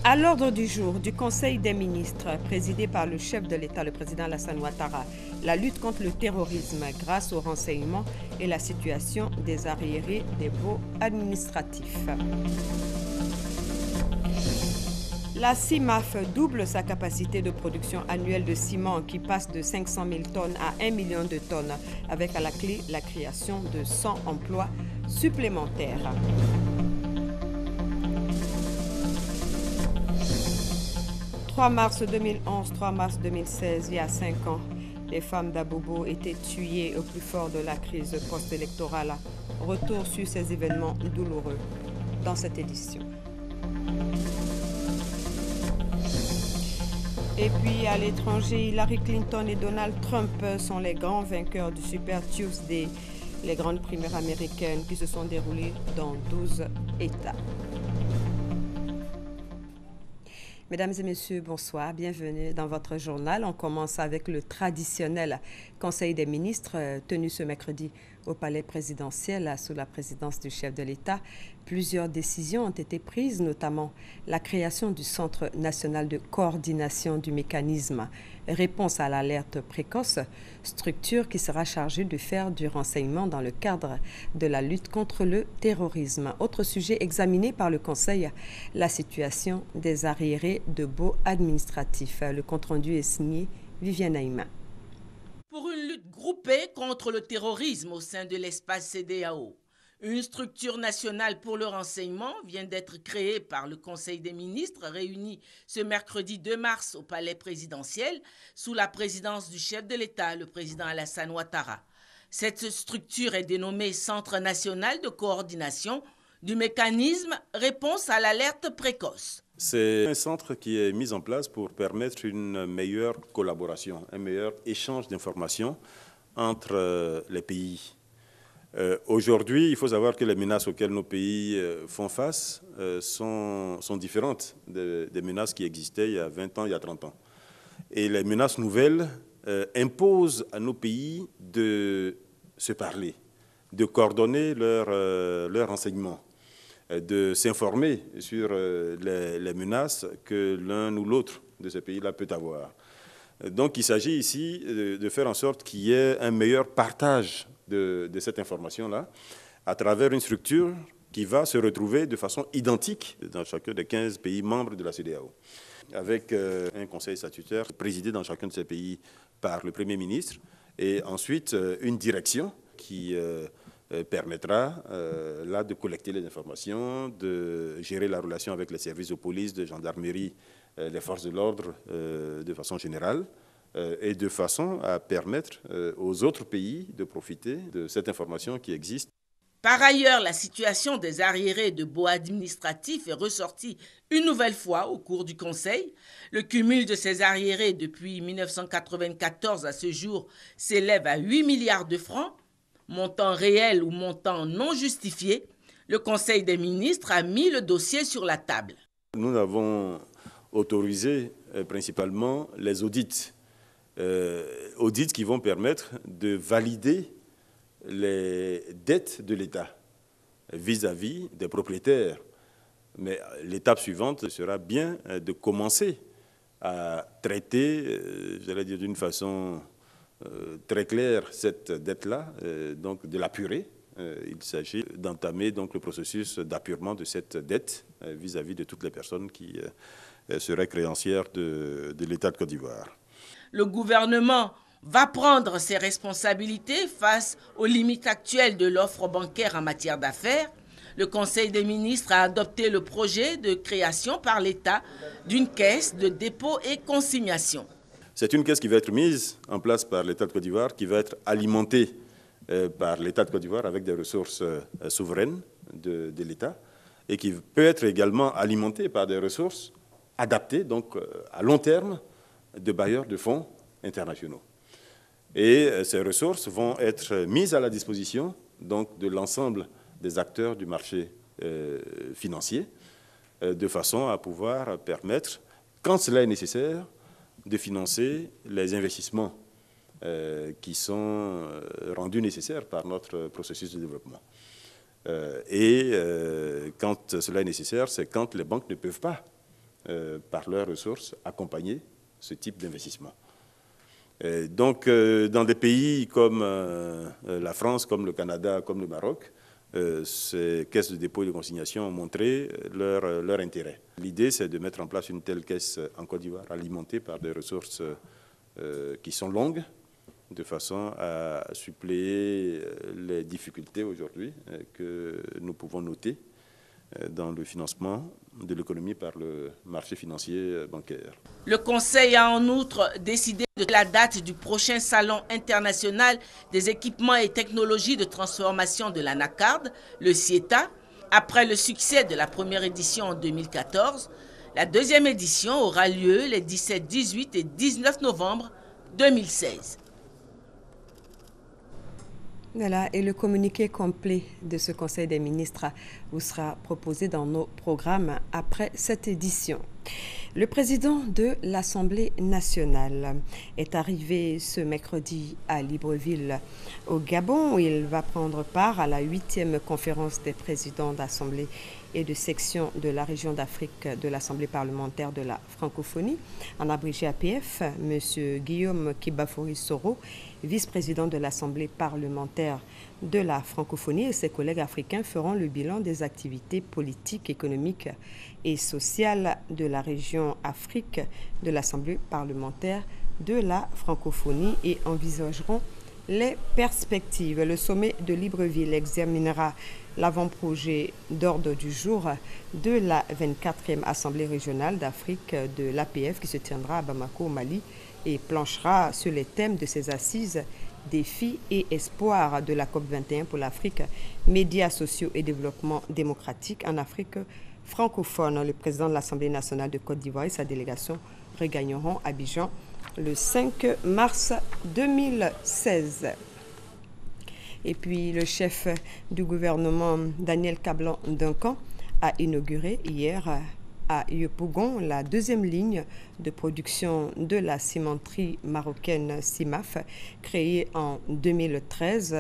À l'ordre du jour du Conseil des ministres, présidé par le chef de l'État, le président Alassane Ouattara, la lutte contre le terrorisme grâce au renseignement et la situation des arriérés des baux administratifs. La CIMAF double sa capacité de production annuelle de ciment qui passe de 500 000 tonnes à 1 million de tonnes, avec à la clé la création de 100 emplois supplémentaires. « 3 mars 2011, 3 mars 2016, il y a 5 ans, les femmes d'Abobo étaient tuées au plus fort de la crise post-électorale. Retour sur ces événements douloureux dans cette édition. Et puis à l'étranger, Hillary Clinton et Donald Trump sont les grands vainqueurs du Super Tuesday, les grandes primaires américaines qui se sont déroulées dans 12 États. Mesdames et messieurs, bonsoir, bienvenue dans votre journal. On commence avec le traditionnel Conseil des ministres tenu ce mercredi au palais présidentiel sous la présidence du chef de l'État. Plusieurs décisions ont été prises, notamment la création du Centre national de coordination du mécanisme réponse à l'alerte précoce, structure qui sera chargée de faire du renseignement dans le cadre de la lutte contre le terrorisme. Autre sujet examiné par le Conseil, la situation des arriérés de baux administratifs. Le compte-rendu est signé Viviane Aïma. Pour une lutte groupée contre le terrorisme au sein de l'espace CEDEAO. Une structure nationale pour le renseignement vient d'être créée par le Conseil des ministres réuni ce mercredi 2 mars au palais présidentiel sous la présidence du chef de l'État, le président Alassane Ouattara. Cette structure est dénommée Centre national de coordination du mécanisme réponse à l'alerte précoce. C'est un centre qui est mis en place pour permettre une meilleure collaboration, un meilleur échange d'informations entre les pays. Aujourd'hui, il faut savoir que les menaces auxquelles nos pays font face sont différentes des menaces qui existaient il y a 20 ans, il y a 30 ans. Et les menaces nouvelles imposent à nos pays de se parler, de coordonner leurs renseignements, de s'informer sur les menaces que l'un ou l'autre de ces pays-là peut avoir. Donc il s'agit ici de faire en sorte qu'il y ait un meilleur partage de cette information-là à travers une structure qui va se retrouver de façon identique dans chacun des 15 pays membres de la CEDEAO, avec un conseil statutaire présidé dans chacun de ces pays par le Premier ministre et ensuite une direction qui permettra là de collecter les informations, de gérer la relation avec les services de police, de gendarmerie, les forces de l'ordre de façon générale, et de façon à permettre aux autres pays de profiter de cette information qui existe. Par ailleurs, la situation des arriérés de baux administratifs est ressortie une nouvelle fois au cours du Conseil. Le cumul de ces arriérés depuis 1994 à ce jour s'élève à 8 milliards de francs, montant réel ou montant non justifié. Le Conseil des ministres a mis le dossier sur la table. Nous avons autorisé principalement les audits. Audits qui vont permettre de valider les dettes de l'État vis-à-vis des propriétaires. Mais l'étape suivante sera bien de commencer à traiter, j'allais dire d'une façon très claire, cette dette-là, donc de l'apurer. Il s'agit d'entamer donc le processus d'apurement de cette dette vis-à-vis de toutes les personnes qui seraient créancières de l'État de Côte d'Ivoire. Le gouvernement va prendre ses responsabilités face aux limites actuelles de l'offre bancaire en matière d'affaires. Le Conseil des ministres a adopté le projet de création par l'État d'une caisse de dépôt et consignation. C'est une caisse qui va être mise en place par l'État de Côte d'Ivoire, qui va être alimentée par l'État de Côte d'Ivoire avec des ressources souveraines de l'État et qui peut être également alimentée par des ressources adaptées, donc à long terme, de bailleurs de fonds internationaux. Et ces ressources vont être mises à la disposition donc, de l'ensemble des acteurs du marché financier de façon à pouvoir permettre, quand cela est nécessaire, de financer les investissements qui sont rendus nécessaires par notre processus de développement. Quand cela est nécessaire, c'est quand les banques ne peuvent pas par leurs ressources, accompagner ce type d'investissement. Donc, dans des pays comme la France, comme le Canada, comme le Maroc, ces caisses de dépôt et de consignation ont montré leur intérêt. L'idée, c'est de mettre en place une telle caisse en Côte d'Ivoire, alimentée par des ressources qui sont longues, de façon à suppléer les difficultés aujourd'hui que nous pouvons noter dans le financement de l'économie par le marché financier bancaire. Le Conseil a en outre décidé de la date du prochain Salon international des équipements et technologies de transformation de l'Anacarde, le CIETA. Après le succès de la première édition en 2014, la deuxième édition aura lieu les 17, 18 et 19 novembre 2016. Voilà, et le communiqué complet de ce Conseil des ministres vous sera proposé dans nos programmes après cette édition. Le président de l'Assemblée nationale est arrivé ce mercredi à Libreville, au Gabon, où il va prendre part à la 8e conférence des présidents d'Assemblée et de section de la région d'Afrique de l'Assemblée parlementaire de la francophonie, en abrégé APF. M. Guillaume Kibafori Soro, vice-président de l'Assemblée parlementaire de la francophonie, et ses collègues africains feront le bilan des activités politiques, économiques et sociales de la région Afrique de l'Assemblée parlementaire de la francophonie et envisageront les perspectives. Le sommet de Libreville examinera l'avant-projet d'ordre du jour de la 24e Assemblée régionale d'Afrique de l'APF qui se tiendra à Bamako, au Mali, et planchera sur les thèmes de ces assises, défis et espoirs de la COP21 pour l'Afrique, médias sociaux et développement démocratique en Afrique francophone. Le président de l'Assemblée nationale de Côte d'Ivoire et sa délégation regagneront Abidjan le 5 mars 2016. Et puis le chef du gouvernement, Daniel Kablan-Duncan, a inauguré hier à Yopougon la deuxième ligne de production de la cimenterie marocaine CIMAF, créée en 2013.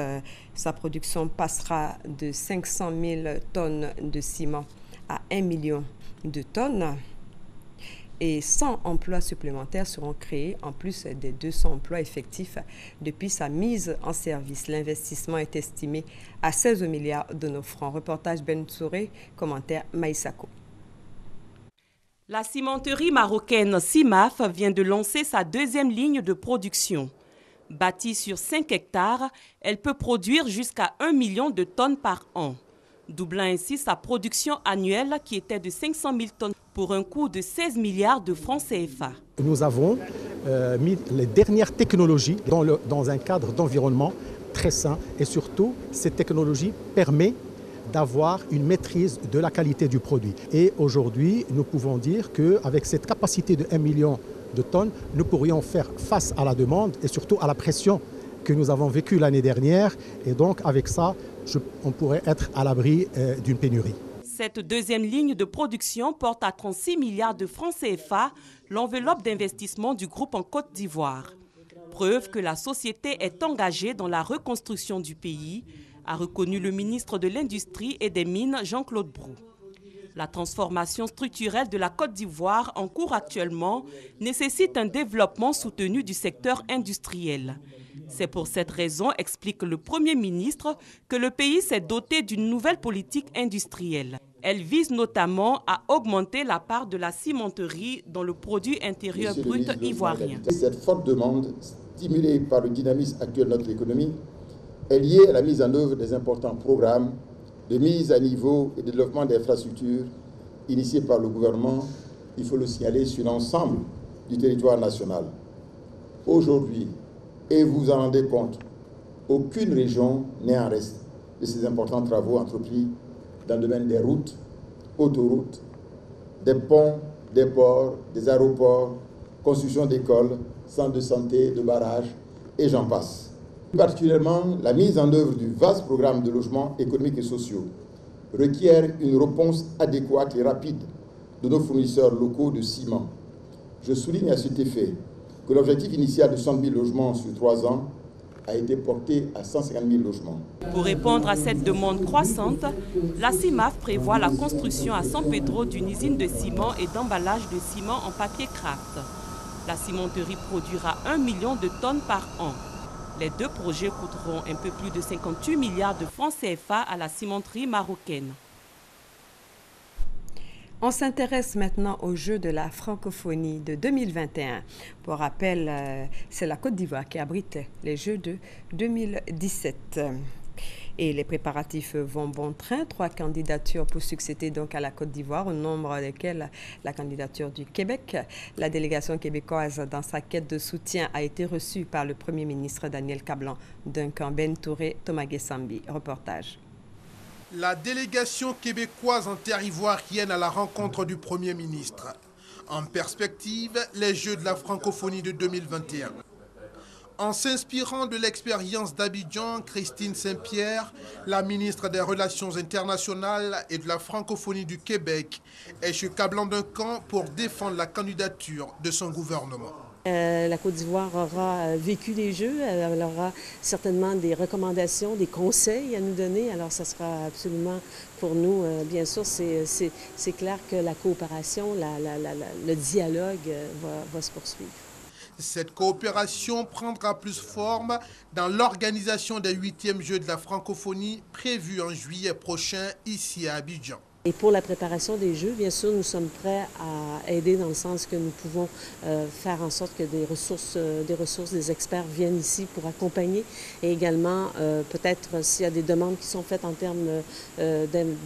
Sa production passera de 500 000 tonnes de ciment à 1 million de tonnes. Et 100 emplois supplémentaires seront créés en plus des 200 emplois effectifs depuis sa mise en service. L'investissement est estimé à 16 milliards de nos francs. Reportage Ben Touré, commentaire Maïsako. La cimenterie marocaine CIMAF vient de lancer sa deuxième ligne de production. Bâtie sur 5 hectares, elle peut produire jusqu'à 1 million de tonnes par an, doublant ainsi sa production annuelle qui était de 500 000 tonnes pour un coût de 16 milliards de francs CFA. Nous avons mis les dernières technologies dans un cadre d'environnement très sain et surtout, cette technologie permet d'avoir une maîtrise de la qualité du produit. Et aujourd'hui, nous pouvons dire qu'avec cette capacité de 1 million de tonnes, nous pourrions faire face à la demande et surtout à la pression que nous avons vécue l'année dernière. Et donc, avec ça, on pourrait être à l'abri d'une pénurie. Cette deuxième ligne de production porte à 36 milliards de francs CFA l'enveloppe d'investissement du groupe en Côte d'Ivoire. Preuve que la société est engagée dans la reconstruction du pays, a reconnu le ministre de l'Industrie et des Mines, Jean-Claude Brou. La transformation structurelle de la Côte d'Ivoire en cours actuellement nécessite un développement soutenu du secteur industriel. C'est pour cette raison, explique le Premier ministre, que le pays s'est doté d'une nouvelle politique industrielle. Elle vise notamment à augmenter la part de la cimenterie dans le produit intérieur brut ivoirien. Cette forte demande, stimulée par le dynamisme actuel de notre économie, est liée à la mise en œuvre des importants programmes de mise à niveau et de développement d'infrastructures initiés par le gouvernement, il faut le signaler, sur l'ensemble du territoire national. Aujourd'hui, et vous vous en rendez compte, aucune région n'est en reste de ces importants travaux entrepris dans le domaine des routes, autoroutes, des ponts, des ports, des aéroports, construction d'écoles, centres de santé, de barrages, et j'en passe. Plus particulièrement, la mise en œuvre du vaste programme de logements économiques et sociaux requiert une réponse adéquate et rapide de nos fournisseurs locaux de ciment. Je souligne à cet effet que l'objectif initial de 100 000 logements sur 3 ans a été porté à 150 000 logements. Pour répondre à cette demande croissante, la CIMAF prévoit la construction à San Pedro d'une usine de ciment et d'emballage de ciment en papier craft. La cimenterie produira 1 million de tonnes par an. Les deux projets coûteront un peu plus de 58 milliards de francs CFA à la cimenterie marocaine. On s'intéresse maintenant aux Jeux de la francophonie de 2021. Pour rappel, c'est la Côte d'Ivoire qui abrite les Jeux de 2017. Et les préparatifs vont bon train. 3 candidatures pour succéder donc à la Côte d'Ivoire, au nombre desquelles la candidature du Québec. La délégation québécoise, dans sa quête de soutien, a été reçue par le Premier ministre Daniel Kablan, Duncan Ben-Touré, Thomas Gessambi. Reportage. La délégation québécoise en terre ivoirienne à la rencontre du Premier ministre. En perspective, les Jeux de la francophonie de 2021. En s'inspirant de l'expérience d'Abidjan, Christine Saint-Pierre, la ministre des Relations internationales et de la francophonie du Québec, est chez Kablan Duncan pour défendre la candidature de son gouvernement. La Côte d'Ivoire aura vécu les Jeux, elle aura certainement des recommandations, des conseils à nous donner. Alors, ça sera absolument pour nous, bien sûr, c'est clair que la coopération, le dialogue va se poursuivre. Cette coopération prendra plus forme dans l'organisation des 8e Jeux de la francophonie prévus en juillet prochain ici à Abidjan. Et pour la préparation des Jeux, bien sûr, nous sommes prêts à aider dans le sens que nous pouvons faire en sorte que des ressources, des experts viennent ici pour accompagner. Et également, peut-être s'il y a des demandes qui sont faites en termes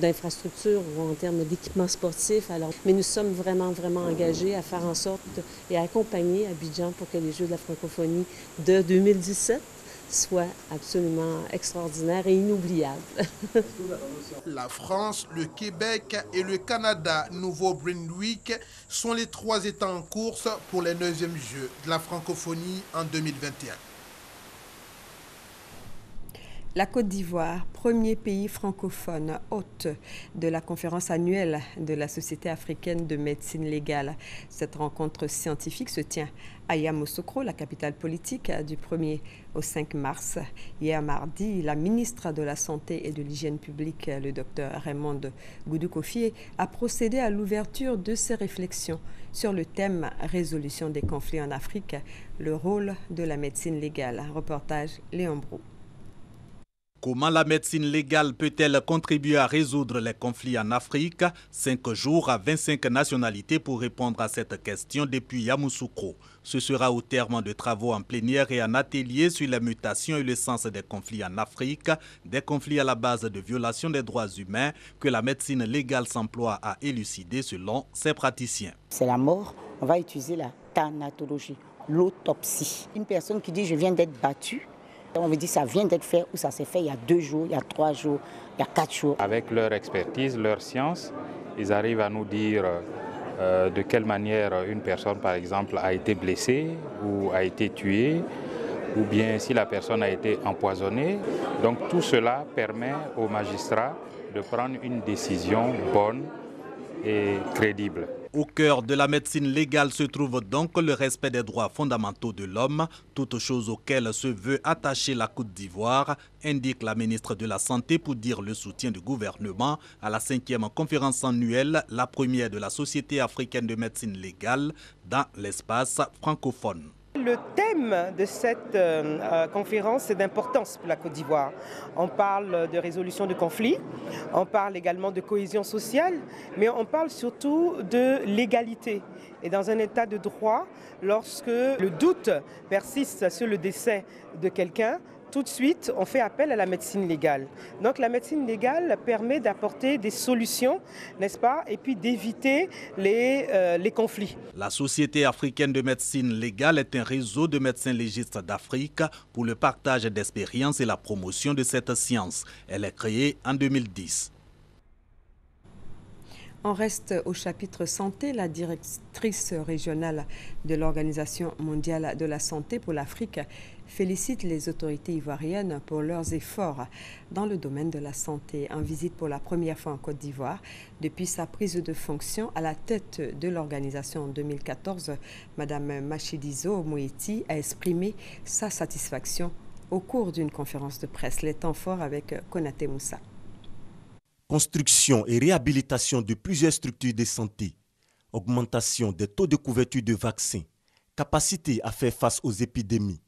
d'infrastructures ou en termes d'équipements sportifs. Alors, mais nous sommes vraiment engagés à faire en sorte et à accompagner Abidjan pour que les Jeux de la francophonie de 2017 soit absolument extraordinaire et inoubliable. La France, le Québec et le Canada, Nouveau-Brunswick sont les 3 États en course pour les 9e Jeux de la francophonie en 2021. La Côte d'Ivoire, premier pays francophone hôte de la conférence annuelle de la Société africaine de médecine légale. Cette rencontre scientifique se tient à Yamoussoukro, la capitale politique, du 1er au 5 mars. Hier mardi, la ministre de la Santé et de l'Hygiène publique, le Dr Raymond Goudou-Kofié, a procédé à l'ouverture de ses réflexions sur le thème « Résolution des conflits en Afrique, le rôle de la médecine légale ». Reportage Léon Brou. Comment la médecine légale peut-elle contribuer à résoudre les conflits en Afrique? 5 jours à 25 nationalités pour répondre à cette question depuis Yamoussoukro. Ce sera au terme de travaux en plénière et en atelier sur les mutations et le sens des conflits en Afrique, des conflits à la base de violations des droits humains que la médecine légale s'emploie à élucider selon ses praticiens. C'est la mort, on va utiliser la thanatologie, l'autopsie. Une personne qui dit « je viens d'être battue », on me dit ça vient d'être fait ou ça s'est fait il y a 2 jours, il y a 3 jours, il y a 4 jours. Avec leur expertise, leur science, ils arrivent à nous dire de quelle manière une personne, par exemple, a été blessée ou a été tuée, ou bien si la personne a été empoisonnée. Donc tout cela permet aux magistrats de prendre une décision bonne et crédible. Au cœur de la médecine légale se trouve donc le respect des droits fondamentaux de l'homme, toute chose auxquelles se veut attacher la Côte d'Ivoire, indique la ministre de la Santé pour dire le soutien du gouvernement à la 5e conférence annuelle, la première de la Société africaine de médecine légale dans l'espace francophone. Le thème de cette conférence est d'importance pour la Côte d'Ivoire. On parle de résolution de conflits, on parle également de cohésion sociale, mais on parle surtout de l'égalité. Et dans un état de droit, lorsque le doute persiste sur le décès de quelqu'un, tout de suite, on fait appel à la médecine légale. Donc la médecine légale permet d'apporter des solutions, n'est-ce pas, et puis d'éviter les conflits. La Société africaine de médecine légale est un réseau de médecins légistes d'Afrique pour le partage d'expériences et la promotion de cette science. Elle est créée en 2010. On reste au chapitre santé. La directrice régionale de l'Organisation mondiale de la santé pour l'Afrique félicite les autorités ivoiriennes pour leurs efforts dans le domaine de la santé. En visite pour la première fois en Côte d'Ivoire, depuis sa prise de fonction à la tête de l'organisation en 2014, Mme Machidiso Moeti a exprimé sa satisfaction au cours d'une conférence de presse. Les temps forts avec Konaté Moussa. Construction et réhabilitation de plusieurs structures de santé, augmentation des taux de couverture de vaccins, capacité à faire face aux épidémies.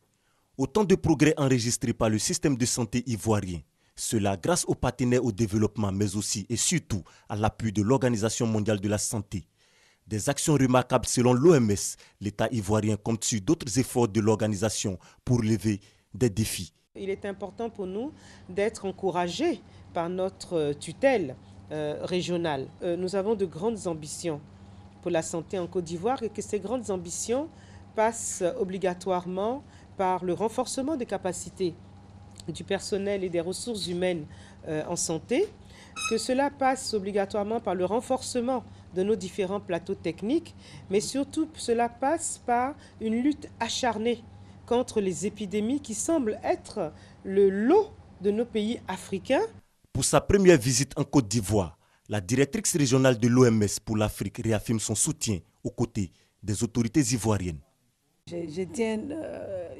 Autant de progrès enregistrés par le système de santé ivoirien. Cela grâce aux partenaires au développement, mais aussi et surtout à l'appui de l'Organisation mondiale de la santé. Des actions remarquables selon l'OMS, l'État ivoirien compte sur d'autres efforts de l'organisation pour lever des défis. Il est important pour nous d'être encouragés par notre tutelle régionale. Nous avons de grandes ambitions pour la santé en Côte d'Ivoire et que ces grandes ambitions passent obligatoirement par le renforcement des capacités du personnel et des ressources humaines en santé, que cela passe obligatoirement par le renforcement de nos différents plateaux techniques, mais surtout cela passe par une lutte acharnée contre les épidémies qui semblent être le lot de nos pays africains. Pour sa première visite en Côte d'Ivoire, la directrice régionale de l'OMS pour l'Afrique réaffirme son soutien aux côtés des autorités ivoiriennes. Je tiens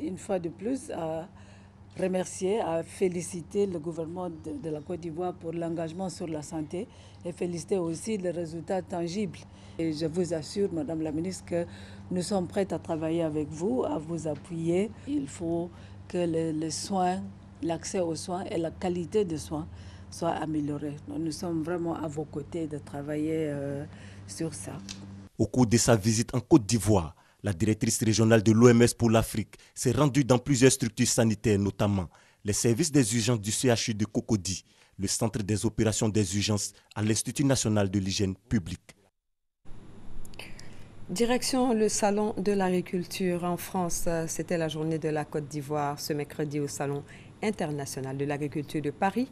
une fois de plus à remercier, à féliciter le gouvernement de la Côte d'Ivoire pour l'engagement sur la santé et féliciter aussi les résultats tangibles. Et je vous assure, Madame la ministre, que nous sommes prêts à travailler avec vous, à vous appuyer. Il faut que les soins, l'accès aux soins et la qualité des soins soient améliorés. Nous sommes vraiment à vos côtés de travailler sur ça. Au cours de sa visite en Côte d'Ivoire, la directrice régionale de l'OMS pour l'Afrique s'est rendue dans plusieurs structures sanitaires, notamment les services des urgences du CHU de Cocody, le centre des opérations des urgences à l'Institut national de l'hygiène publique. Direction le Salon de l'agriculture en France. C'était la journée de la Côte d'Ivoire ce mercredi au Salon international de l'agriculture de Paris,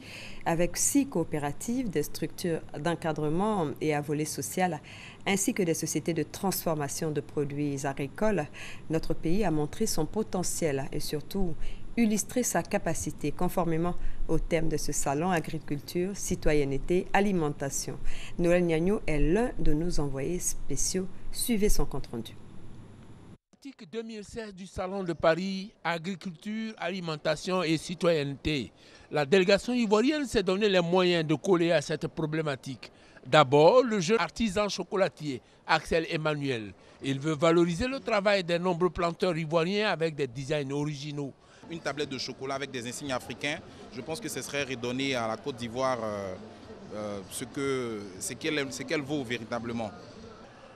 avec 6 coopératives, des structures d'encadrement et à volet social, ainsi que des sociétés de transformation de produits agricoles. Notre pays a montré son potentiel et surtout illustré sa capacité, conformément au thème de ce salon, agriculture, citoyenneté, alimentation. Noël Niagno est l'un de nos envoyés spéciaux. Suivez son compte-rendu. 2016 du Salon de Paris, agriculture, alimentation et citoyenneté. La délégation ivoirienne s'est donné les moyens de coller à cette problématique. D'abord, le jeune artisan chocolatier, Axel Emmanuel. Il veut valoriser le travail des nombreux planteurs ivoiriens avec des designs originaux. Une tablette de chocolat avec des insignes africains, je pense que ce serait redonner à la Côte d'Ivoire ce qu'elle vaut véritablement.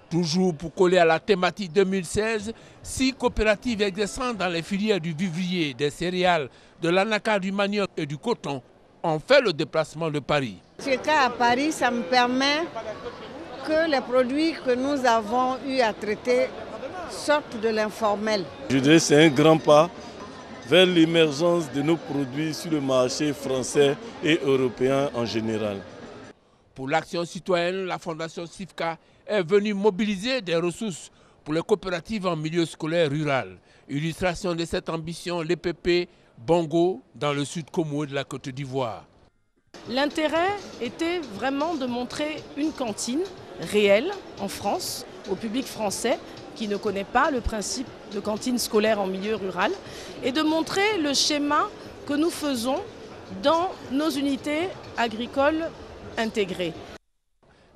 Toujours pour coller à la thématique 2016, 6 coopératives exerçant dans les filières du vivrier, des céréales, de l'anacarde, du manioc et du coton ont fait le déplacement de Paris. Ce cas à Paris, ça me permet que les produits que nous avons eu à traiter sortent de l'informel. Je dirais que c'est un grand pas vers l'émergence de nos produits sur le marché français et européen en général. Pour l'action citoyenne, la Fondation CIFCA est venue mobiliser des ressources pour les coopératives en milieu scolaire rural. Illustration de cette ambition, l'EPP Bongo dans le sud Como de la Côte d'Ivoire. L'intérêt était vraiment de montrer une cantine réelle en France, au public français qui ne connaît pas le principe de cantine scolaire en milieu rural, et de montrer le schéma que nous faisons dans nos unités agricoles intégrées.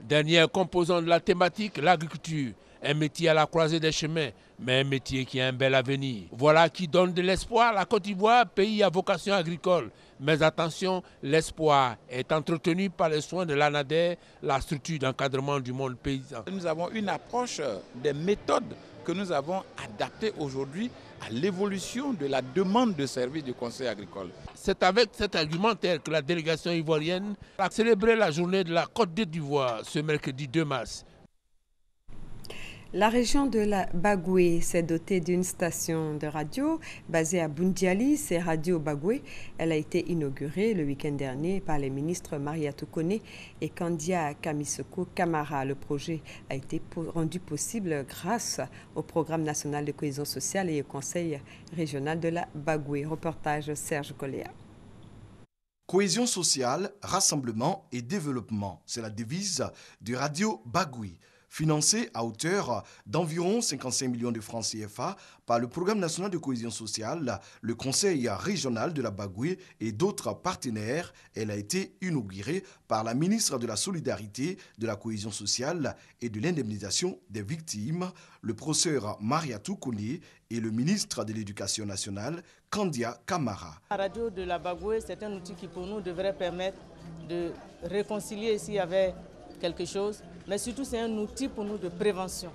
Dernière composante de la thématique, l'agriculture. Un métier à la croisée des chemins, mais un métier qui a un bel avenir. Voilà qui donne de l'espoir à la Côte d'Ivoire, pays à vocation agricole. Mais attention, l'espoir est entretenu par les soins de l'ANADER, la structure d'encadrement du monde paysan. Nous avons une approche des méthodes que nous avons adaptées aujourd'hui à l'évolution de la demande de services du conseil agricole. C'est avec cet argumentaire que la délégation ivoirienne a célébré la journée de la Côte d'Ivoire ce mercredi 2 mars. La région de la Bagoué s'est dotée d'une station de radio basée à Boundiali, c'est Radio Bagoué. Elle a été inaugurée le week-end dernier par les ministres Mariatou Kone et Kandia Kamisoko Kamara. Le projet a été rendu possible grâce au Programme national de cohésion sociale et au Conseil régional de la Bagoué. Reportage Serge Coléa. Cohésion sociale, rassemblement et développement, c'est la devise de Radio Bagoué. financé à hauteur d'environ 55 millions de francs CFA par le Programme national de cohésion sociale, le Conseil régional de la Bagoué et d'autres partenaires. Elle a été inaugurée par la ministre de la Solidarité, de la Cohésion sociale et de l'indemnisation des victimes, le professeur Mariatou Kone, et le ministre de l'Éducation nationale, Kandia Kamara. La radio de la Bagoué, c'est un outil qui pour nous devrait permettre de réconcilier s'il y avait quelque chose, mais surtout c'est un outil pour nous de prévention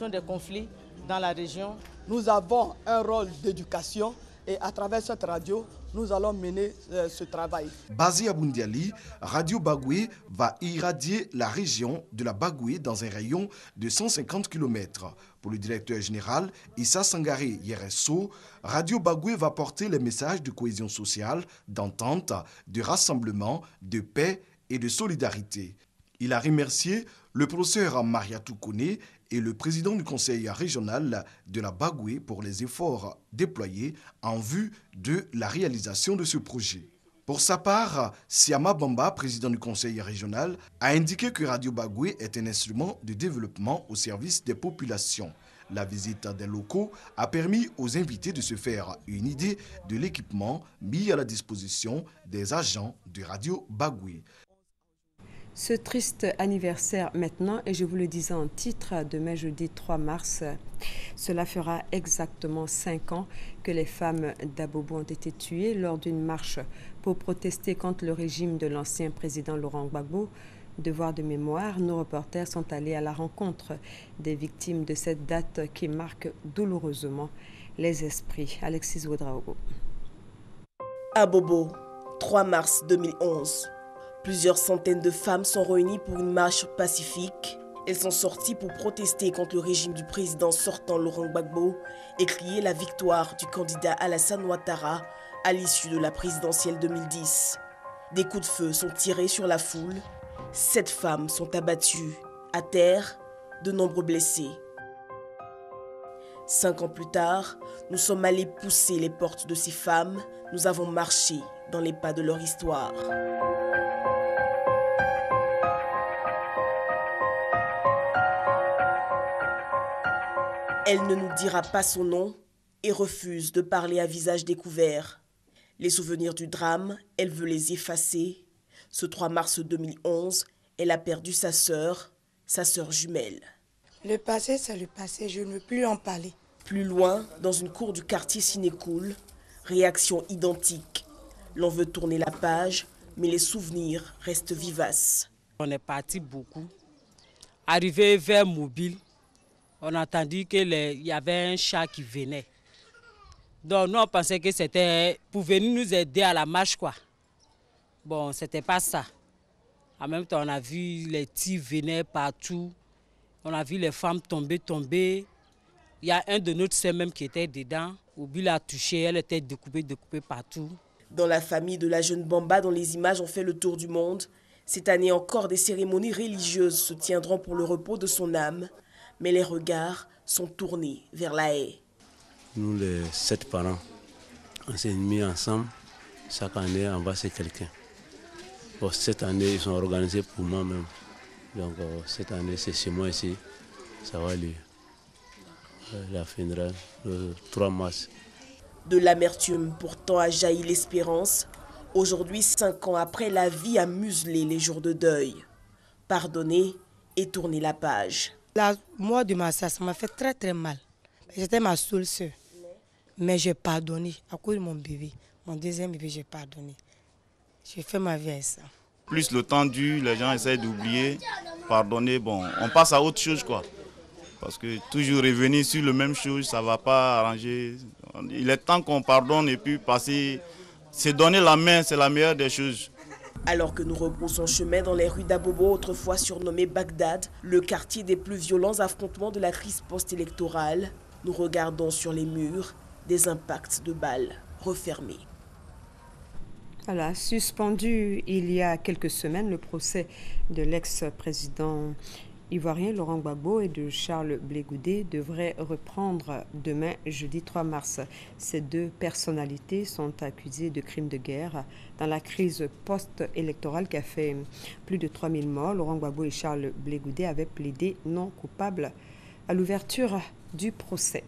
des conflits dans la région. Nous avons un rôle d'éducation et à travers cette radio, nous allons mener ce travail. Basée à Bundiali, Radio Bagoué va irradier la région de la Bagoué dans un rayon de 150 km. Pour le directeur général Issa Sangaré Yeresso, Radio Bagoué va porter les messages de cohésion sociale, d'entente, de rassemblement, de paix et de solidarité. Il a remercié le professeur Mariatou Kone et le président du conseil régional de la Bagoué pour les efforts déployés en vue de la réalisation de ce projet. Pour sa part, Siama Bamba, président du conseil régional, a indiqué que Radio Bagoué est un instrument de développement au service des populations. La visite des locaux a permis aux invités de se faire une idée de l'équipement mis à la disposition des agents de Radio Bagoué. Ce triste anniversaire maintenant, et je vous le disais en titre, demain jeudi 3 mars, cela fera exactement 5 ans que les femmes d'Abobo ont été tuées lors d'une marche pour protester contre le régime de l'ancien président Laurent Gbagbo. Devoir de mémoire, nos reporters sont allés à la rencontre des victimes de cette date qui marque douloureusement les esprits. Alexis Ouedraogo. Abobo, 3 mars 2011. Plusieurs centaines de femmes sont réunies pour une marche pacifique. Elles sont sorties pour protester contre le régime du président sortant Laurent Gbagbo et crier la victoire du candidat Alassane Ouattara à l'issue de la présidentielle 2010. Des coups de feu sont tirés sur la foule. 7 femmes sont abattues. À terre, de nombreux blessés. 5 ans plus tard, nous sommes allés pousser les portes de ces femmes. Nous avons marché dans les pas de leur histoire. Elle ne nous dira pas son nom et refuse de parler à visage découvert. Les souvenirs du drame, elle veut les effacer. Ce 3 mars 2011, elle a perdu sa sœur jumelle. Le passé, c'est le passé, je ne veux plus en parler. Plus loin, dans une cour du quartier Sinécoul, réaction identique. L'on veut tourner la page, mais les souvenirs restent vivaces. On est parti beaucoup. Arrivé vers Mobile, on a entendu qu'il y avait un chat qui venait. Donc nous on pensait que c'était pour venir nous aider à la marche quoi. Bon, c'était pas ça. En même temps, on a vu les tirs venir partout. On a vu les femmes tomber. Il y a un de notre sœurs même qui était dedans. Obi l'a touché, elle était découpée partout. Dans la famille de la jeune Bamba, dont les images ont fait le tour du monde, cette année encore des cérémonies religieuses se tiendront pour le repos de son âme. Mais les regards sont tournés vers la haie. Nous, les 7 parents, on s'est mis ensemble. Chaque année, on va chez quelqu'un. Bon, cette année, ils sont organisés pour moi-même. Donc, cette année, c'est chez moi ici. Ça va aller. La finira le 3 mars. De l'amertume, pourtant, a jailli l'espérance. Aujourd'hui, 5 ans après, la vie a muselé les jours de deuil. Pardonner et tourner la page. La mort de ma soeur, ça m'a fait très très mal. J'étais ma seule soeur. Mais j'ai pardonné à cause de mon bébé. Mon deuxième bébé, j'ai pardonné. J'ai fait ma vie avec ça. Plus le temps dure, les gens essayent d'oublier, pardonner. Bon, on passe à autre chose quoi. Parce que toujours revenir sur le même chose, ça ne va pas arranger. Il est temps qu'on pardonne et puis passer. Se donner la main, c'est la meilleure des choses. Alors que nous rebroussons chemin dans les rues d'Abobo, autrefois surnommé Bagdad, le quartier des plus violents affrontements de la crise post-électorale, nous regardons sur les murs des impacts de balles refermés. Voilà, suspendu il y a quelques semaines, le procès de l'ex-président ivoirien Laurent Gbagbo et de Charles Blé Goudé devraient reprendre demain, jeudi 3 mars. Ces deux personnalités sont accusées de crimes de guerre dans la crise post-électorale qui a fait plus de 3000 morts. Laurent Gbagbo et Charles Blé Goudé avaient plaidé non coupables à l'ouverture du procès.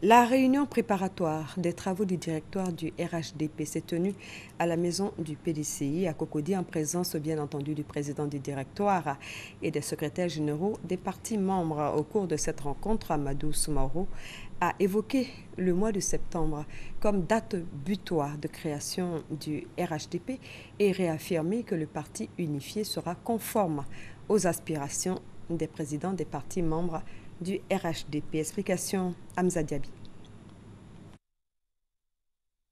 La réunion préparatoire des travaux du directoire du RHDP s'est tenue à la maison du PDCI à Cocody en présence bien entendu du président du directoire et des secrétaires généraux des partis membres. Au cours de cette rencontre, Amadou Soumaoro a évoqué le mois de septembre comme date butoir de création du RHDP et réaffirmé que le parti unifié sera conforme aux aspirations des présidents des partis membres du RHDP. Explication Hamza Diaby.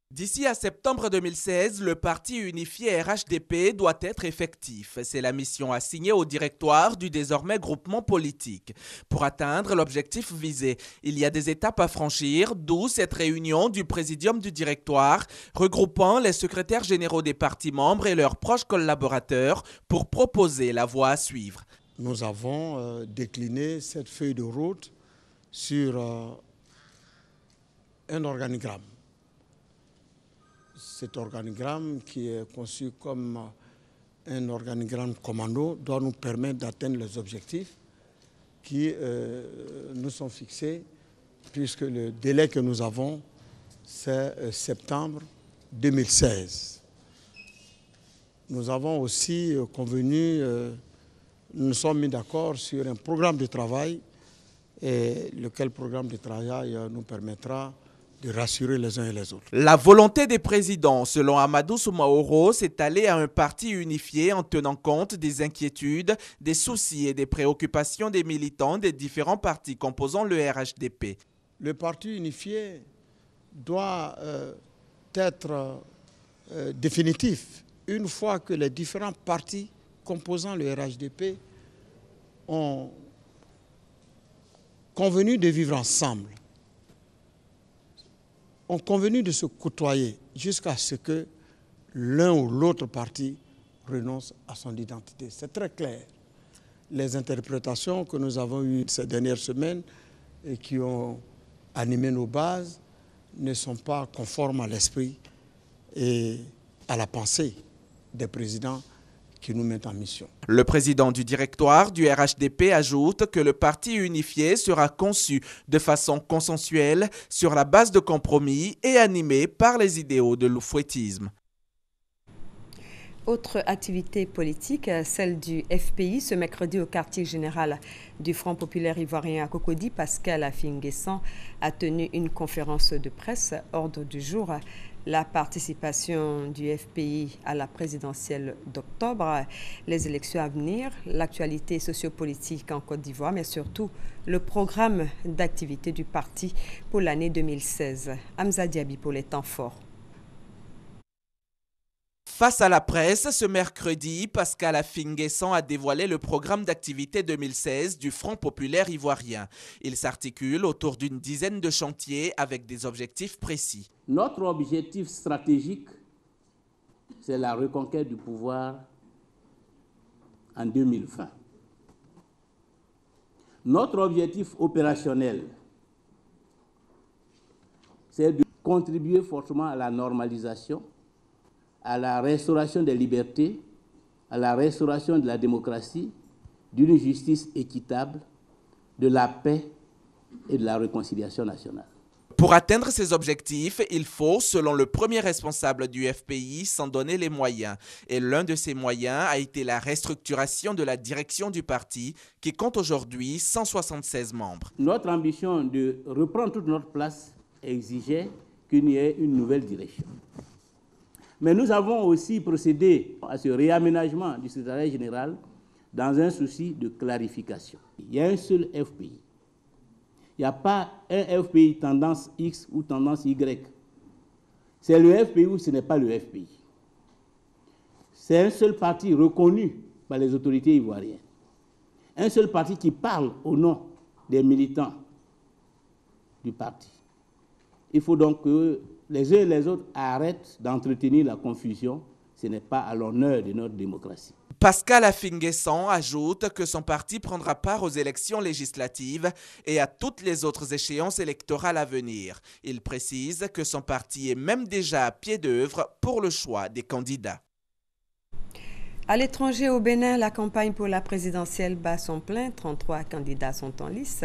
D'ici à septembre 2016, le parti unifié RHDP doit être effectif. C'est la mission assignée au directoire du désormais groupement politique. Pour atteindre l'objectif visé, il y a des étapes à franchir, d'où cette réunion du présidium du directoire, regroupant les secrétaires généraux des partis membres et leurs proches collaborateurs pour proposer la voie à suivre. Nous avons décliné cette feuille de route sur un organigramme. Cet organigramme qui est conçu comme un organigramme commando doit nous permettre d'atteindre les objectifs qui nous sont fixés puisque le délai que nous avons c'est septembre 2016. Nous avons aussi convenu, nous nous sommes mis d'accord sur un programme de travail et lequel programme de travail nous permettra de rassurer les uns et les autres. La volonté des présidents, selon Amadou Soumaoro, c'est d'aller à un parti unifié en tenant compte des inquiétudes, des soucis et des préoccupations des militants des différents partis composant le RHDP. Le parti unifié doit être définitif une fois que les différents partis composant le RHDP ont convenu de vivre ensemble, ont convenu de se côtoyer jusqu'à ce que l'un ou l'autre parti renonce à son identité. C'est très clair. Les interprétations que nous avons eues ces dernières semaines et qui ont animé nos bases ne sont pas conformes à l'esprit et à la pensée des présidents qui nous mettent en mission. Le président du directoire du RHDP ajoute que le parti unifié sera conçu de façon consensuelle sur la base de compromis et animé par les idéaux de l'oufouettisme. Autre activité politique, celle du FPI. Ce mercredi au quartier général du Front populaire ivoirien à Cocody, Pascal Affi-N'Guessan a tenu une conférence de presse. Ordre du jour, la participation du FPI à la présidentielle d'octobre, les élections à venir, l'actualité sociopolitique en Côte d'Ivoire, mais surtout le programme d'activité du parti pour l'année 2016. Hamza Diaby pour les temps forts. Face à la presse, ce mercredi, Pascal Affi-N'Guessan a dévoilé le programme d'activité 2016 du Front populaire ivoirien. Il s'articule autour d'une dizaine de chantiers avec des objectifs précis. Notre objectif stratégique, c'est la reconquête du pouvoir en 2020. Notre objectif opérationnel, c'est de contribuer fortement à la normalisation, à la restauration des libertés, à la restauration de la démocratie, d'une justice équitable, de la paix et de la réconciliation nationale. Pour atteindre ces objectifs, il faut, selon le premier responsable du FPI, s'en donner les moyens. Et l'un de ces moyens a été la restructuration de la direction du parti, qui compte aujourd'hui 176 membres. Notre ambition de reprendre toute notre place exigeait qu'il y ait une nouvelle direction. Mais nous avons aussi procédé à ce réaménagement du secrétariat général dans un souci de clarification. Il y a un seul FPI. Il n'y a pas un FPI tendance X ou tendance Y. C'est le FPI ou ce n'est pas le FPI. C'est un seul parti reconnu par les autorités ivoiriennes. Un seul parti qui parle au nom des militants du parti. Il faut donc que les uns et les autres arrêtent d'entretenir la confusion. Ce n'est pas à l'honneur de notre démocratie. Pascal Affinguessan ajoute que son parti prendra part aux élections législatives et à toutes les autres échéances électorales à venir. Il précise que son parti est même déjà à pied d'œuvre pour le choix des candidats. À l'étranger, au Bénin, la campagne pour la présidentielle bat son plein. 33 candidats sont en lice.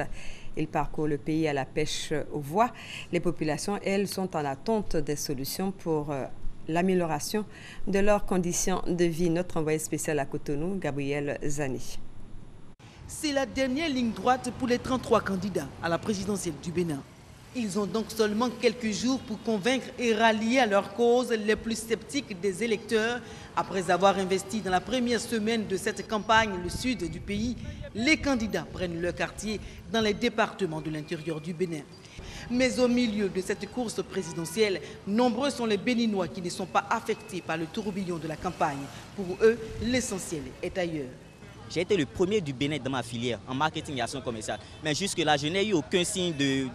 Ils parcourent le pays à la pêche aux voix. Les populations, elles, sont en attente des solutions pour l'amélioration de leurs conditions de vie. Notre envoyé spécial à Cotonou, Gabriel Zani. C'est la dernière ligne droite pour les 33 candidats à la présidentielle du Bénin. Ils ont donc seulement quelques jours pour convaincre et rallier à leur cause les plus sceptiques des électeurs. Après avoir investi dans la première semaine de cette campagne le sud du pays, les candidats prennent leur quartier dans les départements de l'intérieur du Bénin. Mais au milieu de cette course présidentielle, nombreux sont les Béninois qui ne sont pas affectés par le tourbillon de la campagne. Pour eux, l'essentiel est ailleurs. J'ai été le premier du Bénin dans ma filière en marketing et action commerciale. Mais jusque-là, je n'ai eu aucun signe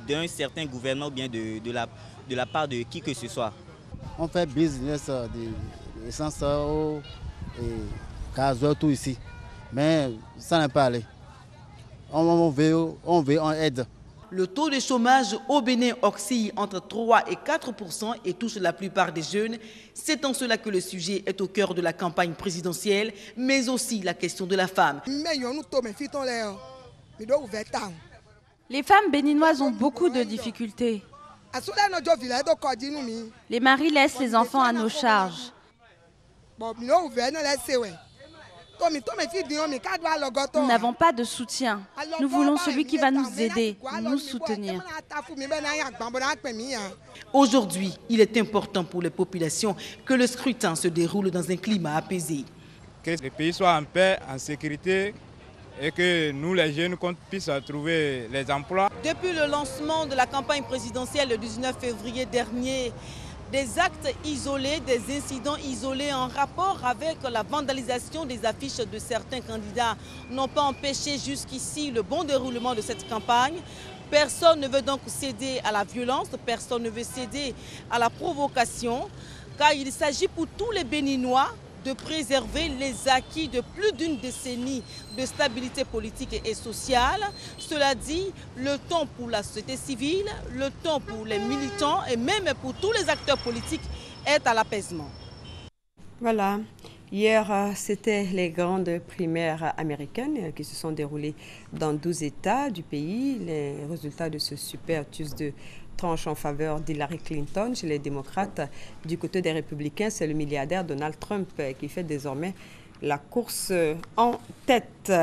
d'un certain gouvernement ou bien de la part de qui que ce soit. On fait business d'essence et gasoil, tout ici. Mais ça n'est pas allé. On veut, on aide. Le taux de chômage au Bénin oscille entre 3 et 4% et touche la plupart des jeunes. C'est en cela que le sujet est au cœur de la campagne présidentielle, mais aussi la question de la femme. Les femmes béninoises ont beaucoup de difficultés. Les maris laissent les enfants à nos charges. Nous n'avons pas de soutien. Nous voulons celui qui va nous aider, nous soutenir. Aujourd'hui, il est important pour les populations que le scrutin se déroule dans un climat apaisé. Que le pays soit en paix, en sécurité et que nous, les jeunes, puissions trouver les emplois. Depuis le lancement de la campagne présidentielle le 19 février dernier, des actes isolés, des incidents isolés en rapport avec la vandalisation des affiches de certains candidats n'ont pas empêché jusqu'ici le bon déroulement de cette campagne. Personne ne veut donc céder à la violence, personne ne veut céder à la provocation, car il s'agit pour tous les Béninois de préserver les acquis de plus d'une décennie de stabilité politique et sociale. Cela dit, le temps pour la société civile, le temps pour les militants et même pour tous les acteurs politiques est à l'apaisement. Voilà. Hier, c'était les grandes primaires américaines qui se sont déroulées dans 12 États du pays. Les résultats de ce super Tuesday tranche en faveur d'Hillary Clinton chez les démocrates. Du côté des républicains, c'est le milliardaire Donald Trump qui fait désormais la course en tête.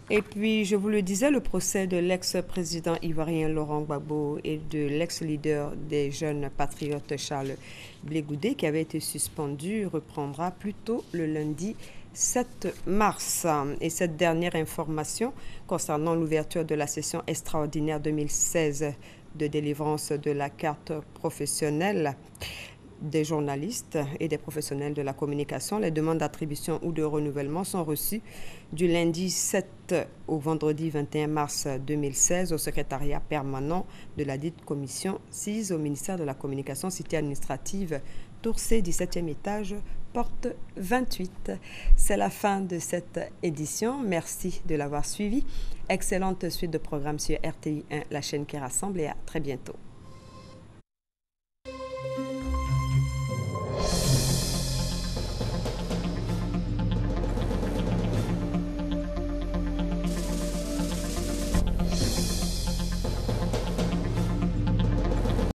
Et puis, je vous le disais, le procès de l'ex-président ivoirien Laurent Gbagbo et de l'ex-leader des jeunes patriotes Charles Blé Goudé, qui avait été suspendu, reprendra plutôt le lundi 7 mars. Et cette dernière information concernant l'ouverture de la session extraordinaire 2016 de délivrance de la carte professionnelle des journalistes et des professionnels de la communication. Les demandes d'attribution ou de renouvellement sont reçues du lundi 7 au vendredi 21 mars 2016 au secrétariat permanent de la dite commission 6 au ministère de la Communication, cité administrative Tour C, 17e étage, porte 28. C'est la fin de cette édition. Merci de l'avoir suivi. Excellente suite de programmes sur RTI 1, la chaîne qui rassemble, et à très bientôt.